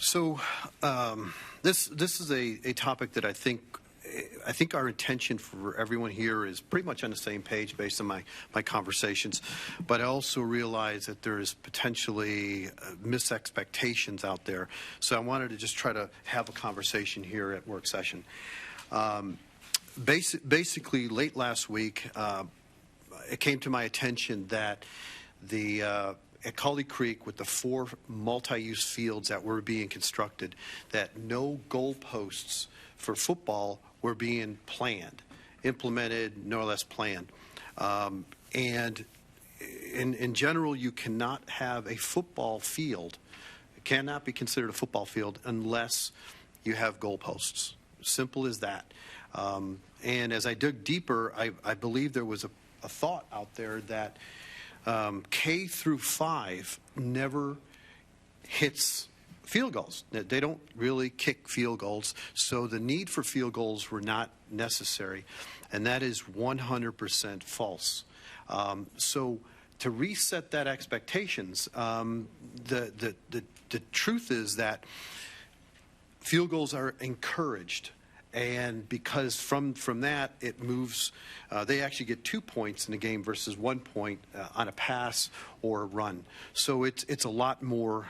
So this is a topic that I think our intention for everyone here is pretty much on the same page based on my conversations, but I also realize that there is potentially misexpectations out there. So I wanted to just try to have a conversation here at work session. Basically, late last week, it came to my attention that at Cauley Creek, with the 4 multi-use fields that were being constructed, that no goalposts for football were being implemented, no less planned. And in general, you cannot have a football field, it cannot be considered a football field unless you have goalposts. Simple as that. And as I dug deeper, I believe there was a thought out there that K through 5 never hits field goals. They don't really kick field goals, so the need for field goals were not necessary, and that is 100% false. So to reset that expectations, the truth is that field goals are encouraged. And because from that, it moves, they actually get 2 points in a game versus 1 point on a pass or a run. So it's a lot more,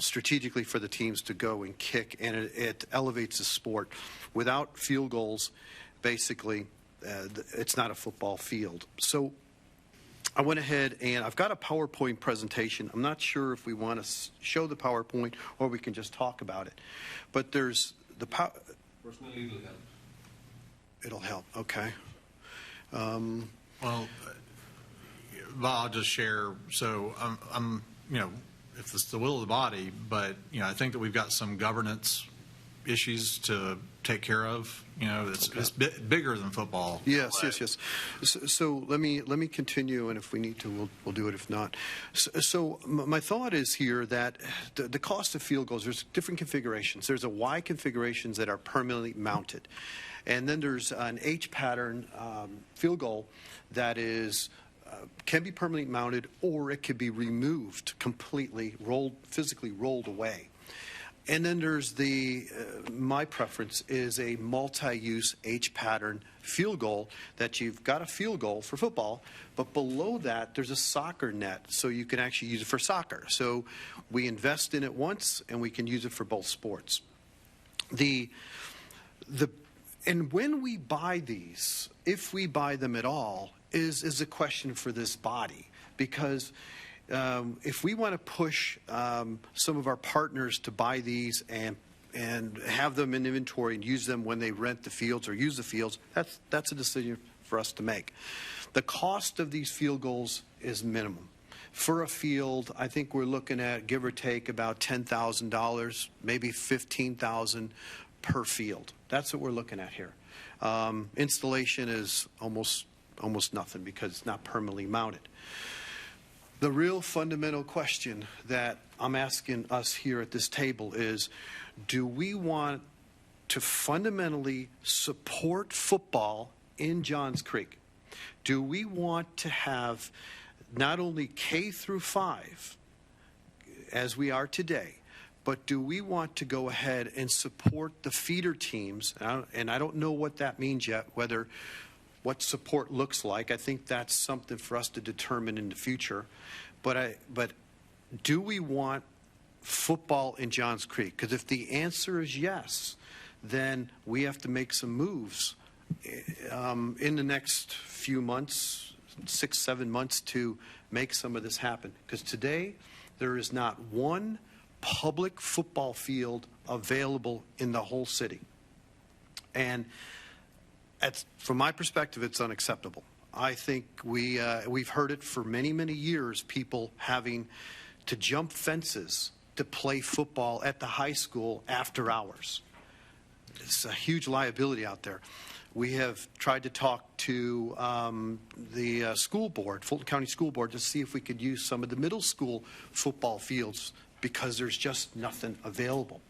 strategically for the teams to go and kick, and it elevates the sport. Without field goals, basically, it's not a football field. So I went ahead and I've got a PowerPoint presentation. I'm not sure if we want to show the PowerPoint or we can just talk about it. But there's the Personally, it'll help. It'll help. Okay. Well, I'll just share. So I'm if it's the will of the body, but I think that we've got some governance issues to take care of. It's bigger than football. Yes. So let me continue, and if we need to, we'll do it. If not, so my thought is here that the cost of field goals, there's different configurations. There's a Y configurations that are permanently mounted, and then there's an H pattern field goal that is can be permanently mounted, or it could be removed completely, physically rolled away. And then there's my preference is a multi-use H-pattern field goal that you've got a field goal for football, but below that there's a soccer net, so you can actually use it for soccer. So we invest in it once, and we can use it for both sports. And when we buy these, if we buy them at all, is a question for this body, because if we want to push some of our partners to buy these and have them in inventory and use them when they rent the fields or use the fields, that's a decision for us to make. The cost of these field goals is minimum. For a field, I think we're looking at, give or take, about $10,000, maybe $15,000 per field. That's what we're looking at here. Installation is almost nothing because it's not permanently mounted. The real fundamental question that I'm asking us here at this table is, do we want to fundamentally support football in Johns Creek? Do we want to have not only K through 5 as we are today, but do we want to go ahead and support the feeder teams? And I don't know what that means yet, what support looks like. I think that's something for us to determine in the future. But do we want football in Johns Creek? Because if the answer is yes, then we have to make some moves in the next few months, 6-7 months, to make some of this happen. Because today there is not one public football field available in the whole city. And from my perspective, it's unacceptable. I think we've heard it for many, many years, people having to jump fences to play football at the high school after hours. It's a huge liability out there. We have tried to talk to the school board, Fulton County School Board, to see if we could use some of the middle school football fields because there's just nothing available.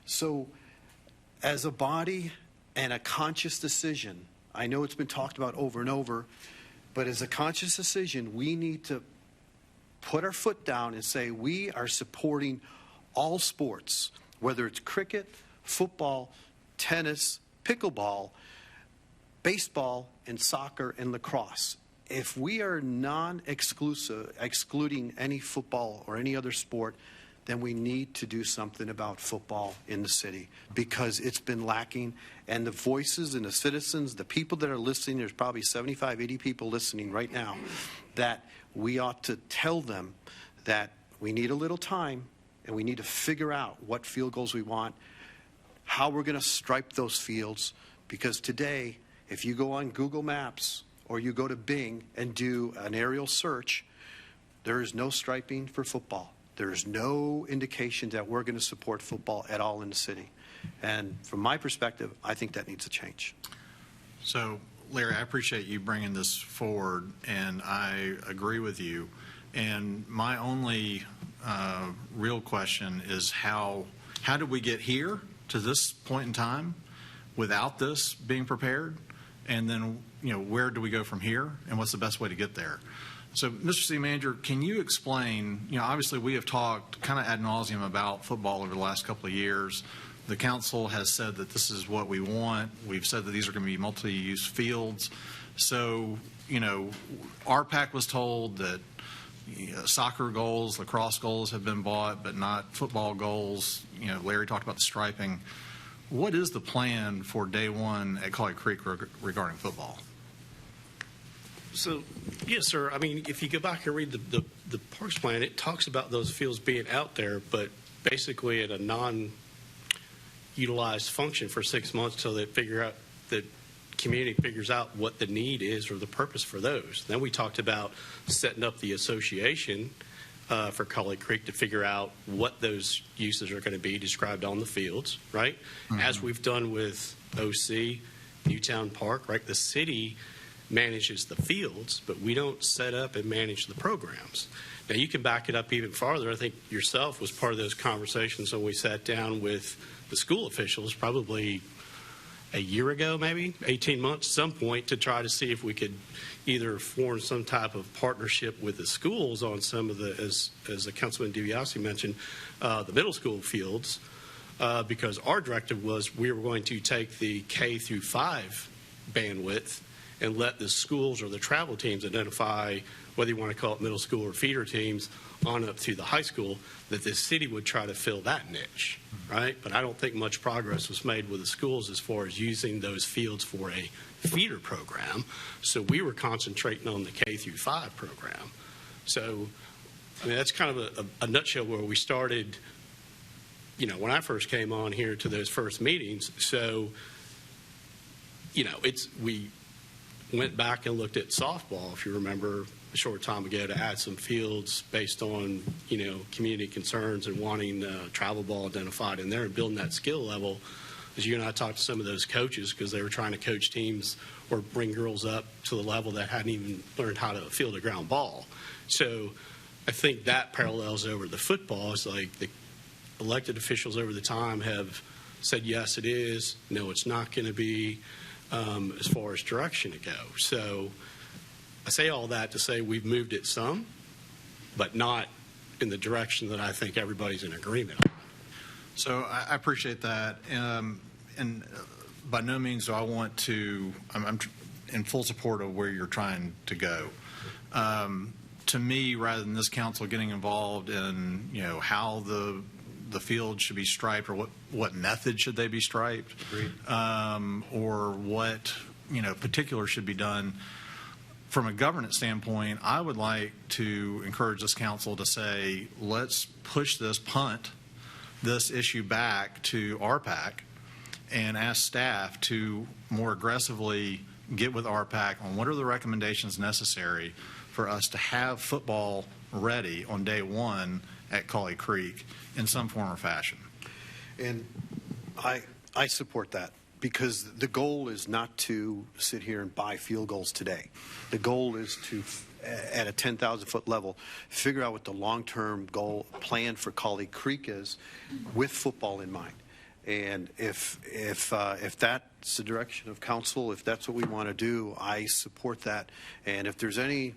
So as a body and a conscious decision, I know it's been talked about over and over, but as a conscious decision, we need to put our foot down and say we are supporting all sports, whether it's cricket, football, tennis, pickleball, baseball, and soccer and lacrosse. If we are non-exclusive, excluding any football or any other sport, then we need to do something about football in the city because it's been lacking. And the voices and the citizens, the people that are listening, there's probably 75, 80 people listening right now, that we ought to tell them that we need a little time and we need to figure out what field goals we want, how we're going to stripe those fields. Because today, if you go on Google Maps or you go to Bing and do an aerial search, there is no striping for football. There is no indication that we're going to support football at all in the city. And from my perspective, I think that needs to change. So, Larry, I appreciate you bringing this forward, and I agree with you. And my only real question is how did we get here to this point in time without this being prepared? And then, where do we go from here, and what's the best way to get there? So, Mr. City Manager, can you explain, obviously we have talked kind of ad nauseum about football over the last couple of years. The council has said that this is what we want. We've said that these are going to be multi-use fields. So, RPAC was told that soccer goals, lacrosse goals have been bought, but not football goals. Larry talked about the striping. What is the plan for day one at Cauley Creek regarding football? So, yes, sir. I mean, if you go back and read the parks plan, it talks about those fields being out there, but basically at a non-utilized function for 6 months until they figure out, the community figures out what the need is or the purpose for those. Then we talked about setting up the association for Cauley Creek to figure out what those uses are going to be described on the fields, right? Mm-hmm. As we've done with OC, Newtown Park, right? The city manages the fields, but we don't set up and manage the programs. Now, you can back it up even farther. I think yourself was part of those conversations when we sat down with the school officials probably a year ago, maybe 18 months at some point, to try to see if we could either form some type of partnership with the schools on some of the, as the Councilman DiBiase mentioned, the middle school fields, because our directive was we were going to take the K through 5 bandwidth and let the schools or the travel teams identify whether you want to call it middle school or feeder teams on up through the high school, that the city would try to fill that niche, right? But I don't think much progress was made with the schools as far as using those fields for a feeder program. So we were concentrating on the K through 5 program. So, I mean, that's kind of a nutshell where we started, when I first came on here to those first meetings. So, we went back and looked at softball, if you remember, a short time ago, to add some fields based on, community concerns and wanting travel ball identified in there and building that skill level. As you and I talked to some of those coaches, because they were trying to coach teams or bring girls up to the level that hadn't even learned how to field a ground ball. So I think that parallels over the football. It's like the elected officials over the time have said, yes, it is. No, it's not going to be. As far as direction to go. So I say all that to say we've moved it some, but not in the direction that I think everybody's in agreement on. So I appreciate that. And by no means do I want to, I'm in full support of where you're trying to go. To me, rather than this council getting involved in, how the field should be striped or what method should they be striped, or what particular should be done. From a governance standpoint, I would like to encourage this council to say, let's punt this issue back to RPAC and ask staff to more aggressively get with RPAC on what are the recommendations necessary for us to have football ready on day one at Cauley Creek in some form or fashion. And I support that, because the goal is not to sit here and buy field goals today. The goal is to, at a 10,000-foot level, figure out what the long-term goal plan for Cauley Creek is with football in mind. And if that's the direction of council, if that's what we want to do, I support that. And if there's any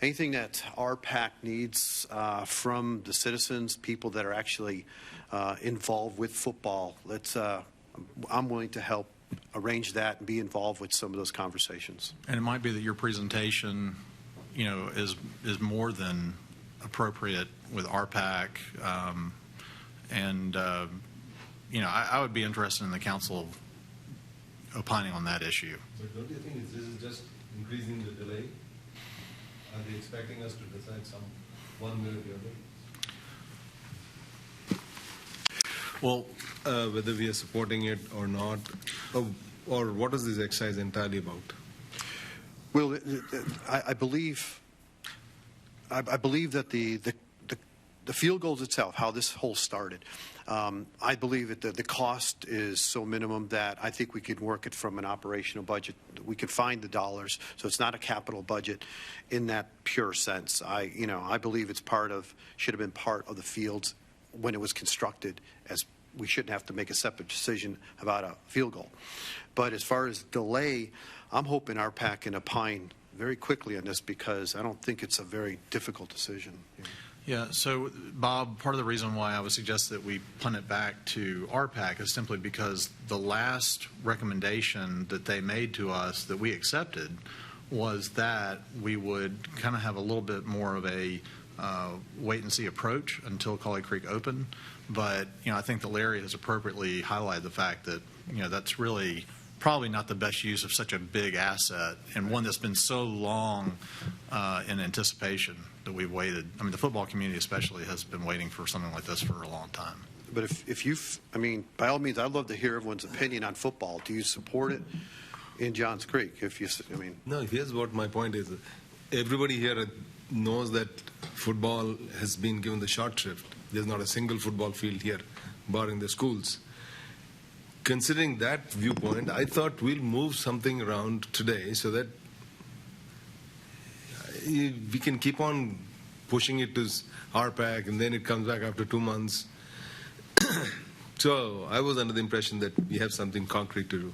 anything that our PAC needs from the citizens, people that are actually involved with football, I'm willing to help arrange that and be involved with some of those conversations. And it might be that your presentation, is more than appropriate with RPAC. I would be interested in the council opining on that issue. But don't you think this is just increasing the delay? Are they expecting us to decide one way or the other? Well, Whether we are supporting it or not, or what is this exercise entirely about? Well, I believe that the field goals itself, how this whole started, I believe that the cost is so minimum that I think we could work it from an operational budget. We could find the dollars, so it's not a capital budget in that pure sense. I believe should have been part of the fields when it was constructed, as we shouldn't have to make a separate decision about a field goal. But as far as delay, I'm hoping our PAC can opine very quickly on this, because I don't think it's a very difficult decision. yeah, so Bob, part of the reason why I would suggest that we punt it back to RPAC is simply because the last recommendation that they made to us that we accepted was that we would kind of have a little bit more of a wait and see approach until Cauley Creek opened. But, I think that Larry has appropriately highlighted the fact that, that's really probably not the best use of such a big asset, and one that's been so long in anticipation that we've waited. I mean, the football community especially has been waiting for something like this for a long time. But by all means, I'd love to hear everyone's opinion on football. Do you support it in Johns Creek? No, here's what my point is. Everybody here knows that football has been given the short shrift. There's not a single football field here, barring the schools. Considering that viewpoint, I thought we'll move something around today so that we can keep on pushing it to RPAC, and then it comes back after 2 months. So I was under the impression that we have something concrete to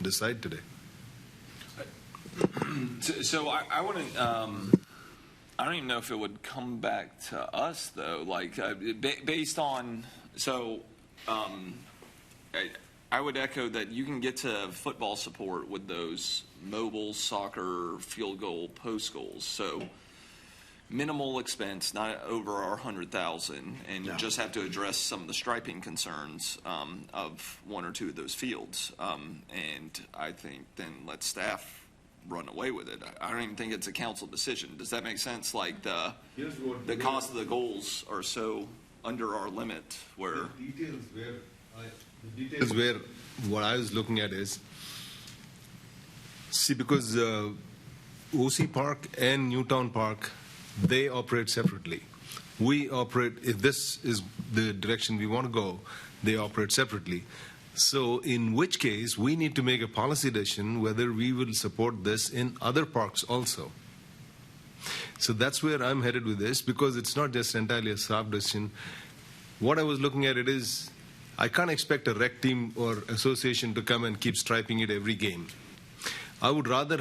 decide today. So I wouldn't. I don't even know if it would come back to us though. Like based on I would echo that you can get to football support with those mobile soccer field goal post goals. So minimal expense, not over our 100,000, and you just have to address some of the striping concerns of one or two of those fields. And I think then let staff run away with it. I don't even think it's a council decision. Does that make sense? Like the cost of the goals are so under our limit where the details where what I was looking at is, because OC Park and Newtown Park, they operate separately. We operate, if this is the direction we want to go, they operate separately. So in which case, we need to make a policy decision whether we will support this in other parks also. So that's where I'm headed with this, because it's not just entirely a staff decision. What I was looking at it is, I can't expect a rec team or association to come and keep striping it every game. I would rather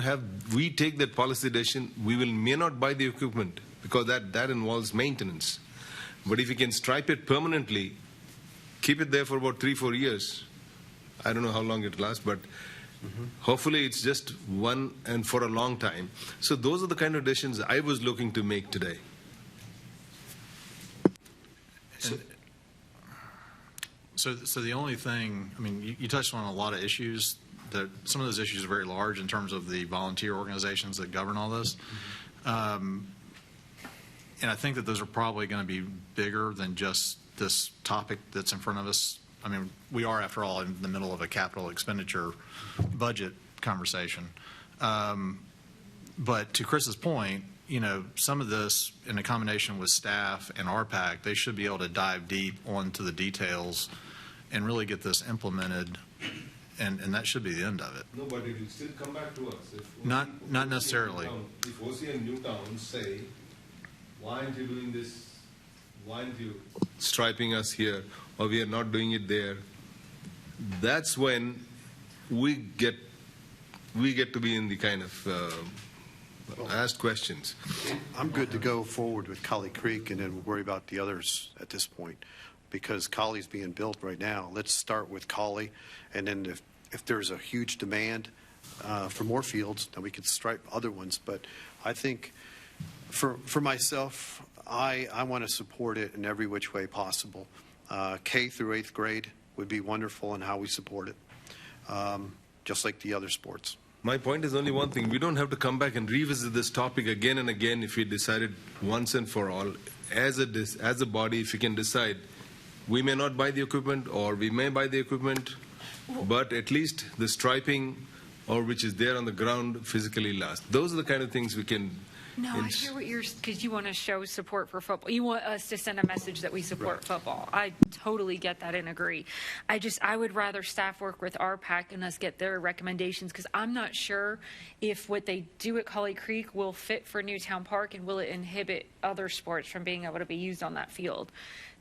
we take that policy decision. We may not buy the equipment, because that involves maintenance. But if we can stripe it permanently, keep it there for about 3-4 years. I don't know how long it lasts, but hopefully it's just one and for a long time. So those are the kind of decisions I was looking to make today. So the only thing, I mean, you touched on a lot of issues. That some of those issues are very large in terms of the volunteer organizations that govern all this. And I think that those are probably going to be bigger than just this topic that's in front of us. I mean, we are, after all, in the middle of a capital expenditure budget conversation. But to Chris's point, some of this, in a combination with staff and RPAC, they should be able to dive deep onto the details and really get this implemented, and that should be the end of it. No, but it will still come back to us. Not necessarily. If OC and Newtown say, why aren't you doing this? Why aren't you striping us here, or we are not doing it there? That's when we get to be in the kind of I asked questions. I'm good to go forward with Cauley Creek and then worry about the others at this point, because Cauley's being built right now. Let's start with Cauley, and then if there's a huge demand for more fields, then we could stripe other ones. But I think for myself, I want to support it in every which way possible. K through 8th grade would be wonderful in how we support it, just like the other sports. My point is only one thing. We don't have to come back and revisit this topic again and again if we decided once and for all. As a body, if we can decide, we may not buy the equipment or we may buy the equipment, but at least the striping or which is there on the ground physically lasts. Those are the kind of things we can... No, I hear what you're, because you want to show support for football. You want us to send a message that we support football. I totally get that and agree. I would rather staff work with RPAC and us get their recommendations, because I'm not sure if what they do at Cauley Creek will fit for Newtown Park, and will it inhibit other sports from being able to be used on that field.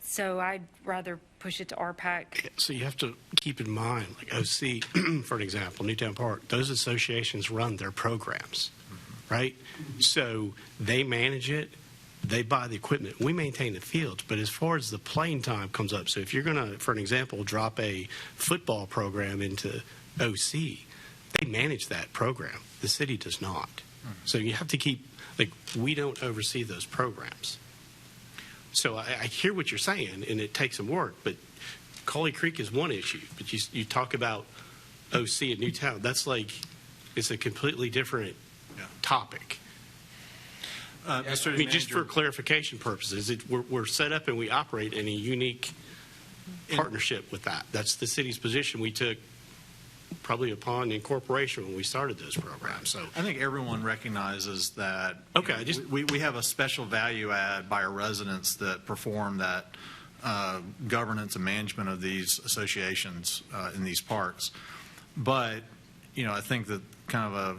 So I'd rather push it to RPAC. So you have to keep in mind, like OC, for an example, Newtown Park, those associations run their programs, right? So they manage it, they buy the equipment, we maintain the fields. But as far as the playing time comes up, so if you're going to, for an example, drop a football program into OC, they manage that program. The city does not. So you have to keep, like, we don't oversee those programs. So I hear what you're saying, and it takes some work, but Cauley Creek is one issue. But you talk about OC at Newtown, that's like, it's a completely different topic. Mr. I mean, just Manager, for clarification purposes, we're set up and we operate in a unique partnership with that. That's the city's position we took probably upon incorporation when we started those programs. So I think everyone recognizes that. Okay, We have a special value add by our residents that perform that governance and management of these associations in these parks. But, I think that kind of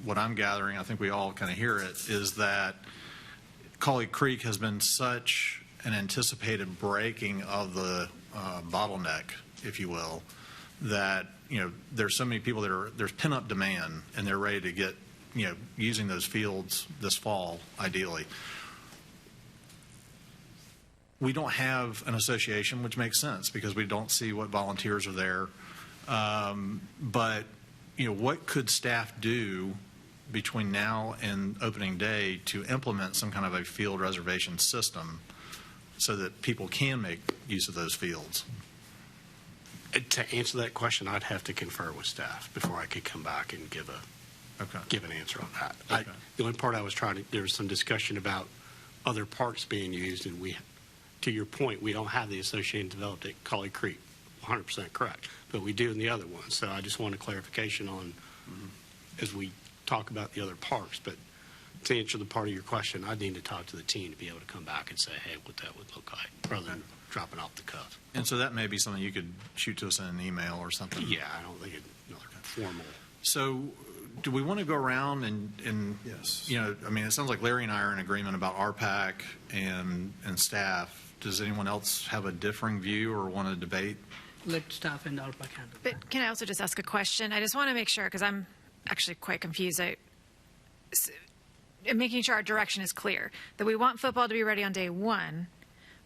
what I'm gathering, I think we all kind of hear it, is that Cauley Creek has been such an anticipated breaking of the bottleneck, if you will, that there's so many people there's pent-up demand, and they're ready to get using those fields this fall, ideally. We don't have an association, which makes sense because we don't see what volunteers are there. But what could staff do between now and opening day to implement some kind of a field reservation system so that people can make use of those fields? to answer that question, I'd have to confer with staff before I could come back and give an answer on that. Okay. The only part I was there was some discussion about other parks being used, and to your point, we don't have the association developed at Cauley Creek. 100% correct, but we do in the other ones. So I just want a clarification on as we talk about the other parks. But to answer the part of your question, I need to talk to the team to be able to come back and say, hey, what that would look like, rather than dropping off the cuff. And so that may be something you could shoot to us in an email or something. Yeah, I don't think it's formal. So do we want to go around and Yes. I mean, it sounds like Larry and I are in agreement about RPAC and staff. Does anyone else have a differing view or want to debate? Let staff and RPAC handle. But can I also just ask a question? I just want to make sure, because I'm actually quite confused. Making sure our direction is clear, that we want football to be ready on day one,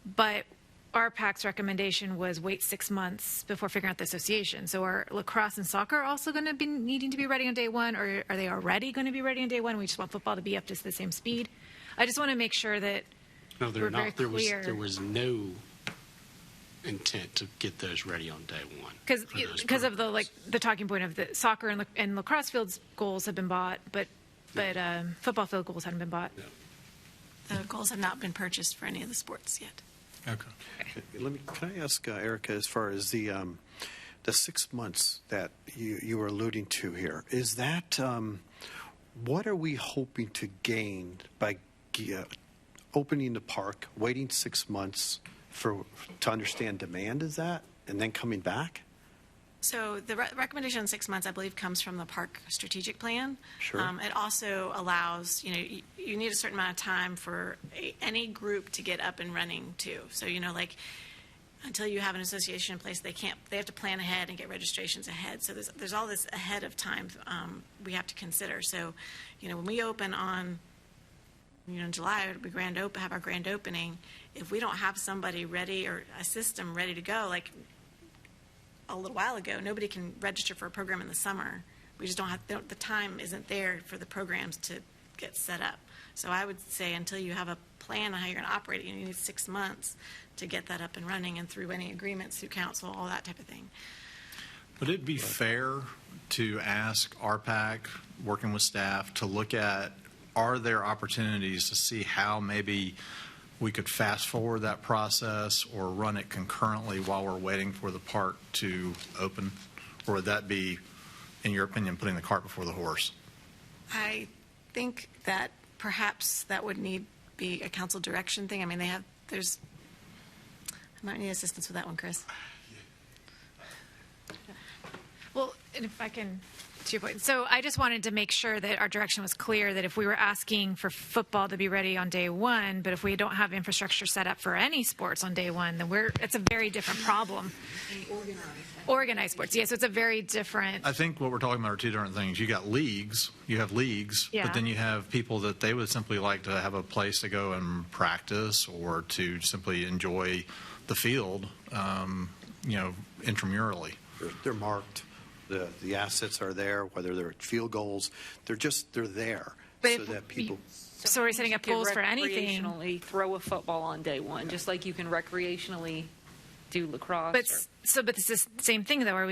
but RPAC's recommendation was wait 6 months before figuring out the association. So are lacrosse and soccer also going to be needing to be ready on day one, or are they already going to be ready on day one? We just want football to be up to the same speed. I just want to make sure that No, they're we're very not. clear. There was no intent to get those ready on day one. Because of the talking point of the soccer and lacrosse fields goals have been bought, but football field goals hadn't been bought. No. The goals have not been purchased for any of the sports yet. Okay. Can I ask Erica, as far as the 6 months that you were alluding to here, is that what are we hoping to gain by opening the park, waiting 6 months to understand demand? Is that, and then coming back? So the recommendation on 6 months, I believe, comes from the park strategic plan. Sure. It also allows, you need a certain amount of time for any group to get up and running too. So, until you have an association in place, they have to plan ahead and get registrations ahead. So there's all this ahead of time we have to consider. So, when we open on, in July, we have our grand opening. If we don't have somebody ready or a system ready to go, like a little while ago, nobody can register for a program in the summer. We just don't have, the time isn't there for the programs to get set up. So I would say until you have a plan on how you're going to operate it, you need 6 months to get that up and running and through any agreements through council, all that type of thing. Would it be fair to ask RPAC, working with staff, to look at, are there opportunities to see how maybe we could fast forward that process or run it concurrently while we're waiting for the park to open? Or would that be, in your opinion, putting the cart before the horse? I think that perhaps that would be a council direction thing. I mean, I might need assistance with that one, Chris. Well, and if I can, to your point, so I just wanted to make sure that our direction was clear, that if we were asking for football to be ready on day one, but if we don't have infrastructure set up for any sports on day one, then it's a very different problem. Organized sports, yeah, so it's a very different. I think what we're talking about are two different things. You have leagues, Yeah. but then you have people that they would simply like to have a place to go and practice or to simply enjoy the field, intramurally. They're marked. The assets are there, whether they're field goals. They're there But so that people. So we're setting up goals for anything. Recreationally throw a football on day one, just like you can recreationally do lacrosse. But it's the same thing though. Are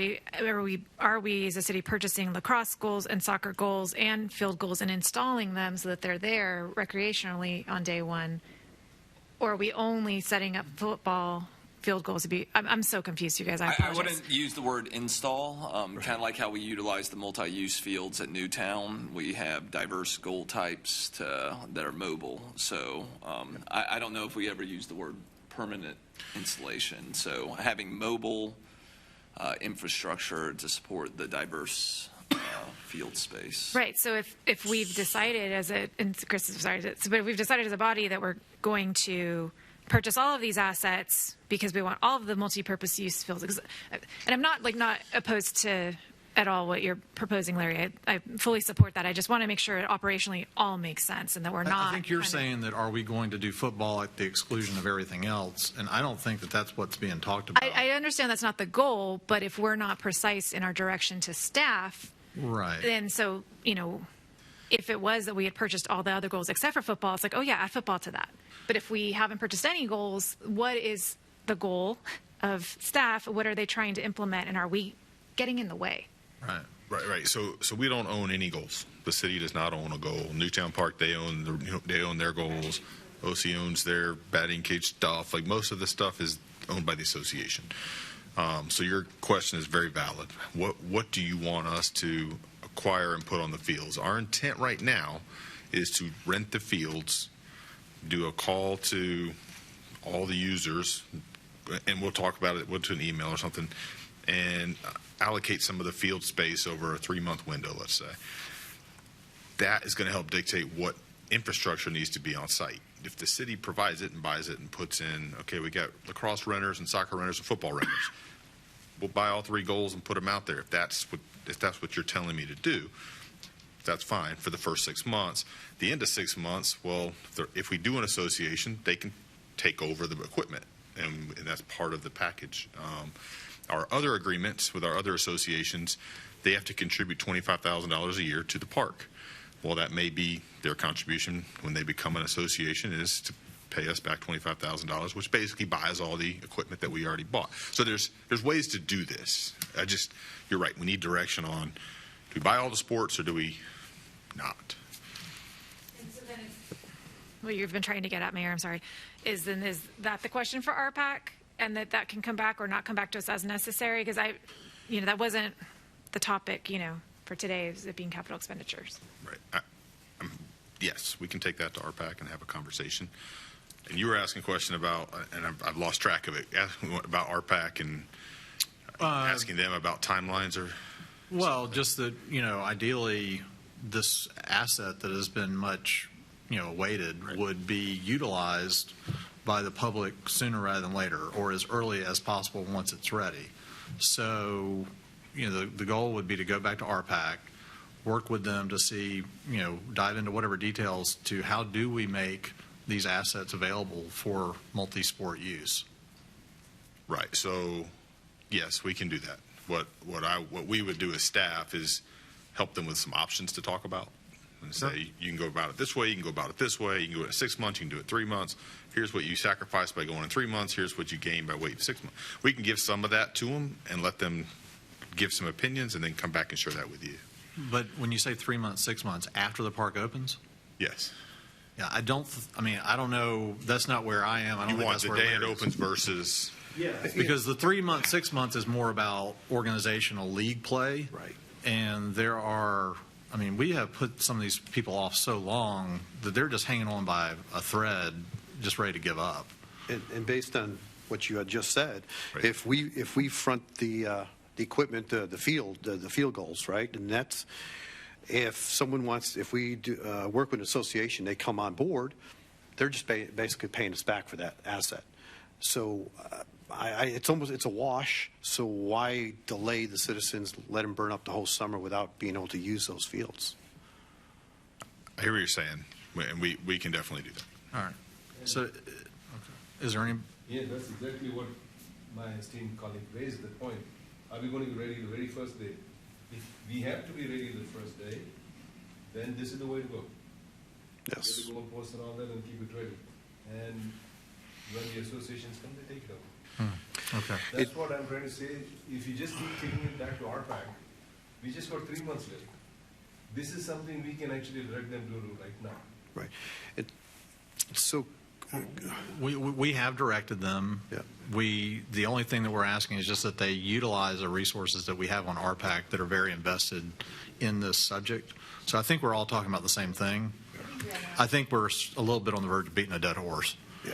we as a city purchasing lacrosse goals and soccer goals and field goals and installing them so that they're there recreationally on day one, or are we only setting up football field goals to be? I'm so confused, you guys. I apologize. I wouldn't use the word install. Kind of like how we utilize the multi-use fields at Newtown. We have diverse goal types that are mobile. So I don't know if we ever use the word permanent installation. So having mobile infrastructure to support the diverse field space. Right. So if we've decided and Chris is sorry, but if we've decided as a body that we're going to purchase all of these assets because we want all of the multi-purpose use fields, and I'm not opposed to at all what you're proposing, Larry. I fully support that. I just want to make sure it operationally all makes sense and that we're not. I think you're saying that are we going to do football at the exclusion of everything else? And I don't think that that's what's being talked about. I understand that's not the goal, but if we're not precise in our direction to staff, right? Then if it was that we had purchased all the other goals except for football, it's like, oh yeah, add football to that. But if we haven't purchased any goals, what is the goal of staff? What are they trying to implement, and are we getting in the way? Right. So we don't own any goals. The city does not own a goal. Newtown Park, they own their goals. OC owns their batting cage stuff. Like most of the stuff is owned by the association. So your question is very valid. What do you want us to acquire and put on the fields? Our intent right now is to rent the fields, do a call to all the users, and we'll talk about it. We'll do an email or something, and allocate some of the field space over a 3-month window, let's say. That is going to help dictate what infrastructure needs to be on site. If the city provides it and buys it and puts in, okay, we got lacrosse renters and soccer renters and football renters, we'll buy all 3 goals and put them out there. If that's what you're telling me to do, that's fine for the first 6 months. The end of 6 months, well, if we do an association, they can take over the equipment, and that's part of the package. Our other agreements with our other associations, they have to contribute $25,000 a year to the park. Well, that may be their contribution when they become an association is to pay us back $25,000, which basically buys all the equipment that we already bought. So there's ways to do this. You're right. We need direction on, do we buy all the sports or do we not? What you've been trying to get at, Mayor, I'm sorry, is that the question for RPAC, and that can come back or not come back to us as necessary? Because that wasn't the topic, for today, is it being capital expenditures. Right. Yes, we can take that to RPAC and have a conversation. And you were asking a question about, and I've lost track of it, about RPAC and asking them about timelines or. Well, just that, ideally this asset that has been much, awaited would be utilized by the public sooner rather than later, or as early as possible once it's ready. So, the goal would be to go back to RPAC, work with them to see, dive into whatever details to how do we make these assets available for multi-sport use. Right. So, yes, we can do that. What we would do as staff is help them with some options to talk about and say, you can go about it this way, you can go about it this way, you can do it in 6 months, you can do it 3 months. Here's what you sacrifice by going in 3 months. Here's what you gain by waiting 6 months. We can give some of that to them and let them give some opinions and then come back and share that with you. But when you say 3 months, 6 months after the park opens? Yes. Yeah, I don't know. That's not where I am. I don't You think want that's the where day it Larry is. opens versus. Because the 3 months, 6 months is more about organizational league play. Right. And we have put some of these people off so long that they're just hanging on by a thread, just ready to give up. And based on what you had just said, Right. if we front the equipment, the field goals, right, and that's if we do, work with an association, they come on board, they're just basically paying us back for that asset. So it's a wash. So why delay the citizens, let them burn up the whole summer without being able to use those fields? I hear what you're saying, and we can definitely do that. All right. So, is there any? Yeah, that's exactly what my esteemed colleague raised the point. Are we going to be ready the very first day? If we have to be ready the first day, then this is the way to go. Yes. Get the goal post and all that and keep it ready. And when the associations come, they take it over. Okay. That's what I'm trying to say. If you just keep taking it back to RPAC, we just got 3 months left. This is something we can actually direct them to do right now. Right. So We have directed them. Yeah. The only thing that we're asking is just that they utilize the resources that we have on RPAC that are very invested in this subject. So I think we're all talking about the same thing. I think we're a little bit on the verge of beating a dead horse. yeah.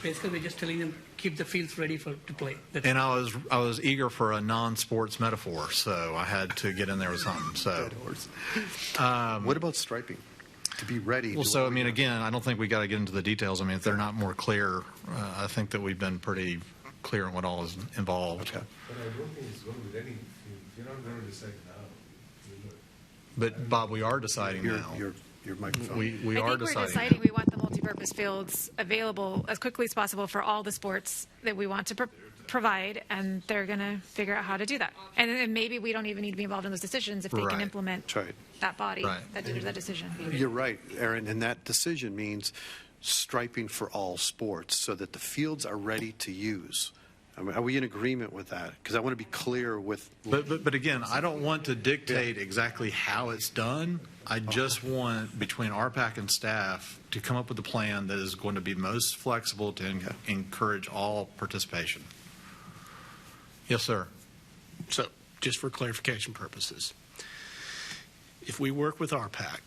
Basically, we're just telling them, keep the fields ready to play. That's And I was eager for a non-sports metaphor, so I had to get in there with something. So, What about striping? To be ready. well, to so I what mean, we- again, I don't think we got to get into the details. I mean, if they're not more clear, I think that we've been pretty clear on what all is involved. Okay. But I don't think it's going to be ready. You're not going to decide now. You know. But Bob, we are deciding now. Your microphone. We I are think we're deciding. deciding we want the multipurpose fields available as quickly as possible for all the sports that we want to provide, and they're going to figure out how to do that. And then maybe we don't even need to be involved in those decisions if they Right. can implement That's right. that body, Right. that decision. You're right, Aaron, and that decision means striping for all sports so that the fields are ready to use. I mean, are we in agreement with that? Because I want to be clear with. But again, I don't want to dictate exactly how it's done. I just want, between RPAC and staff, to come up with a plan that is going to be most flexible to encourage all participation. Yes, sir. So, just for clarification purposes, if we work with RPAC,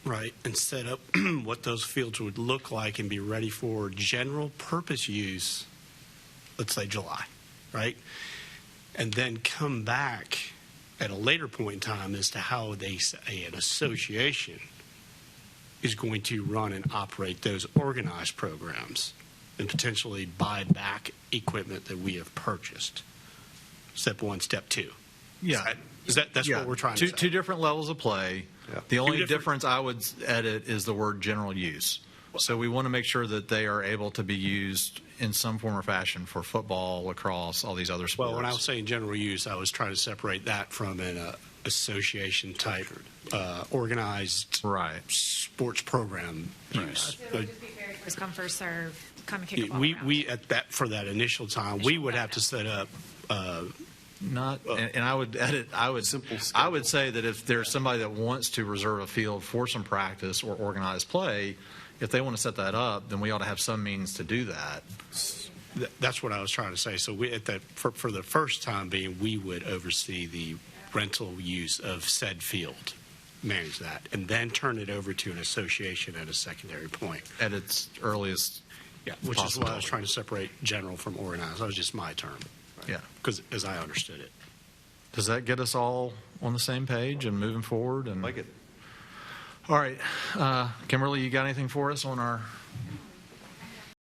right, and set up what those fields would look like and be ready for general purpose use, let's say July, right, and then come back at a later point in time as to how they say an association is going to run and operate those organized programs and potentially buy back equipment that we have purchased. Step one, step two. Yeah. That's what we're trying to say. Two different levels of play. Yeah. The only different- difference I would edit is the word general use. So we want to make sure that they are able to be used in some form or fashion for football, lacrosse, all these other sports. Well, when I was saying general use, I was trying to separate that from an association type organized Right. sports program use. It would just be very first come, first serve, come and kick a ball around. We at that for that initial time, we would have to set up. Not, and I would edit. I would say that if there's somebody that wants to reserve a field for some practice or organized play, if they want to set that up, then we ought to have some means to do that. That's what I was trying to say. So we at that for the first time being, we would oversee the rental use of said field, manage that, and then turn it over to an association at a secondary point. At its earliest. Yeah, which is why I was trying to separate general from organized. That was just my term. Yeah. Because as I understood it. Does that get us all on the same page and moving forward? And Like it. all right, Kimberly, you got anything for us on our